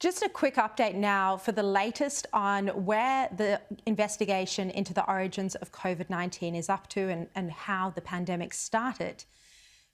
Just a quick update now for the latest on where the investigation into the origins of COVID-19 is up to and how the pandemic started.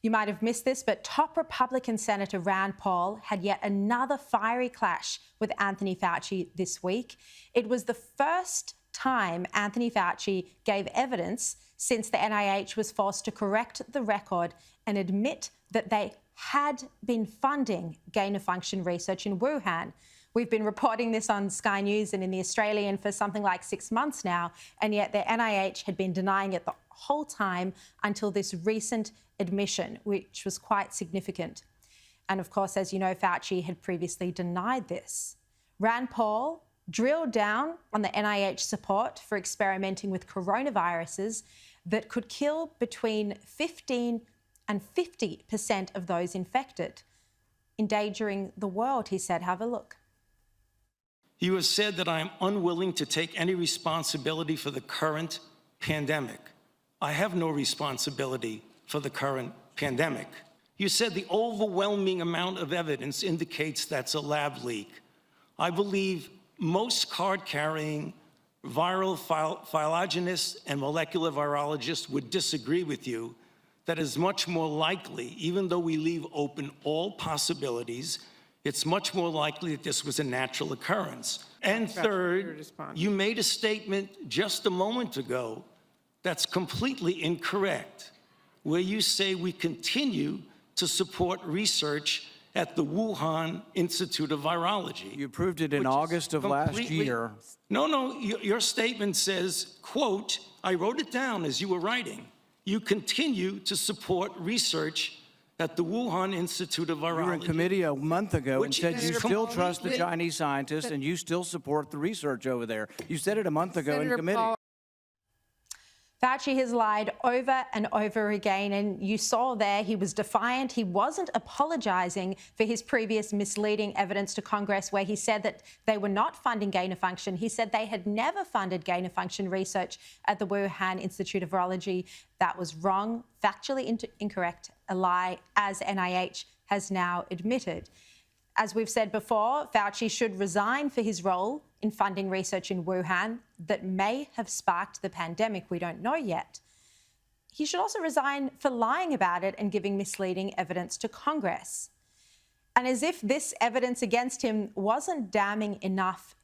You might have missed this, but top Republican Senator Rand Paul had yet another fiery clash with Anthony Fauci this week. It was the first time Anthony Fauci gave evidence since the NIH was forced to correct the record and admit that they had been funding gain-of-function research in Wuhan. We've been reporting this on Sky News and in The Australian for something like 6 months now, and yet the NIH had been denying it the whole time until this recent admission, which was quite significant. And of course, as you know, Fauci had previously denied this. Rand Paul drilled down on the NIH support for experimenting with coronaviruses that could kill between 15 and 50% of those infected, endangering the world, he said. Have a look. You have said that I am unwilling to take any responsibility for the current pandemic. I have no responsibility for the current pandemic. You said the overwhelming amount of evidence indicates that's a lab leak. I believe most card-carrying viral phylogenists and molecular virologists would disagree with you that is much more likely, even though we leave open all possibilities, it's much more likely that this was a natural occurrence. And third, you made a statement just a moment ago that's completely incorrect, where you say we continue to support research at the Wuhan Institute of Virology. You approved it in August of last year. No, your statement says, quote, I wrote it down as you were writing, you continue to support research at the Wuhan Institute of Virology. You were in committee a month ago and said you still trust the Chinese scientists and you still support the research over there. You said it a month ago in committee. Fauci has lied over and over again, and you saw there he was defiant. He wasn't apologising for his previous misleading evidence to Congress where he said that they were not funding gain-of-function. He said they had never funded gain-of-function research at the Wuhan Institute of Virology. That was wrong, factually incorrect, a lie, as NIH has now admitted. As we've said before, Fauci should resign for his role in funding research in Wuhan that may have sparked the pandemic. We don't know yet. He should also resign for lying about it and giving misleading evidence to Congress. And as if this evidence against him wasn't damning enough,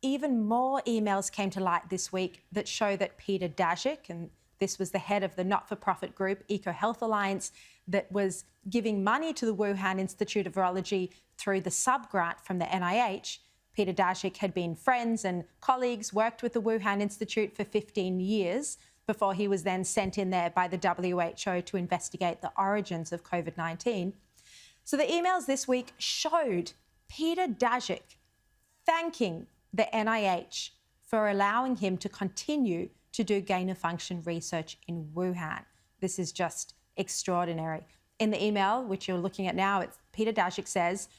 even more emails came to light this week that show that Peter Daszak, and this was the head of the not-for-profit group EcoHealth Alliance, that was giving money to the Wuhan Institute of Virology through the sub-grant from the NIH. Peter Daszak had been friends and colleagues, worked with the Wuhan Institute for 15 years before he was then sent in there by the WHO to investigate the origins of COVID-19. So the emails this week showed Peter Daszak thanking the NIH for allowing him to continue to do gain-of-function research in Wuhan. This is just extraordinary. In the email, which you're looking at now, Peter Daszak says,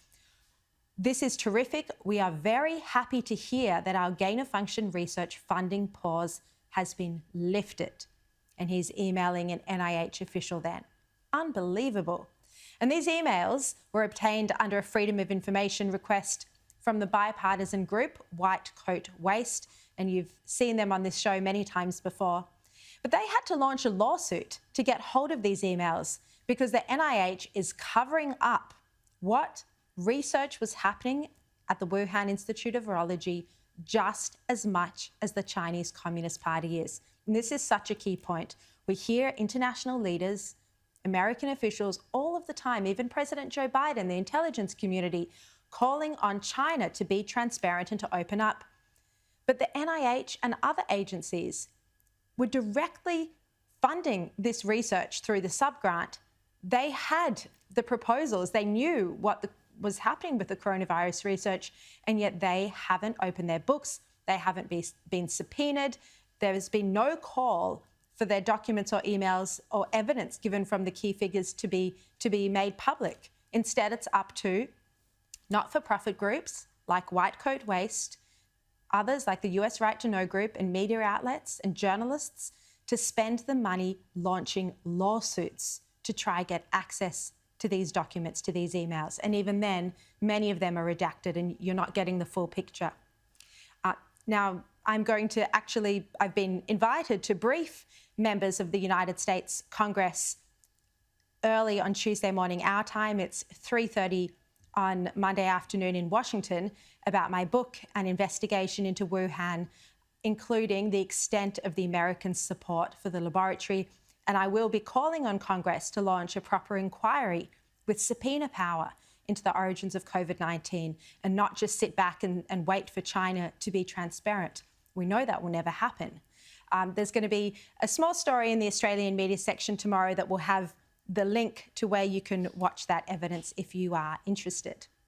this is terrific. We are very happy to hear that our gain-of-function research funding pause has been lifted. And he's emailing an NIH official then. Unbelievable. And these emails were obtained under a Freedom of Information request from the bipartisan group White Coat Waste, and you've seen them on this show many times before. But they had to launch a lawsuit to get hold of these emails because the NIH is covering up what research was happening at the Wuhan Institute of Virology just as much as the Chinese Communist Party is. And this is such a key point. We hear international leaders, American officials all of the time, even President Joe Biden, the intelligence community, calling on China to be transparent and to open up. But the NIH and other agencies were directly funding this research through the sub-grant. They had the proposals. They knew what was happening with the coronavirus research, and yet they haven't opened their books. They haven't been subpoenaed. There has been no call for their documents or emails or evidence given from the key figures to be made public. Instead, it's up to not-for-profit groups like White Coat Waste, others like the US Right to Know Group, and media outlets and journalists to spend the money launching lawsuits to try get access to these documents, to these emails. And even then, many of them are redacted and you're not getting the full picture. Now, I've been invited to brief members of the United States Congress early on Tuesday morning, our time. It's 3:30 on Monday afternoon in Washington, about my book, An Investigation into Wuhan, including the extent of the American support for the laboratory. And I will be calling on Congress to launch a proper inquiry with subpoena power into the origins of COVID-19 and not just sit back and wait for China to be transparent. We know that will never happen. There's going to be a small story in the Australian media section tomorrow that will have the link to where you can watch that evidence if you are interested.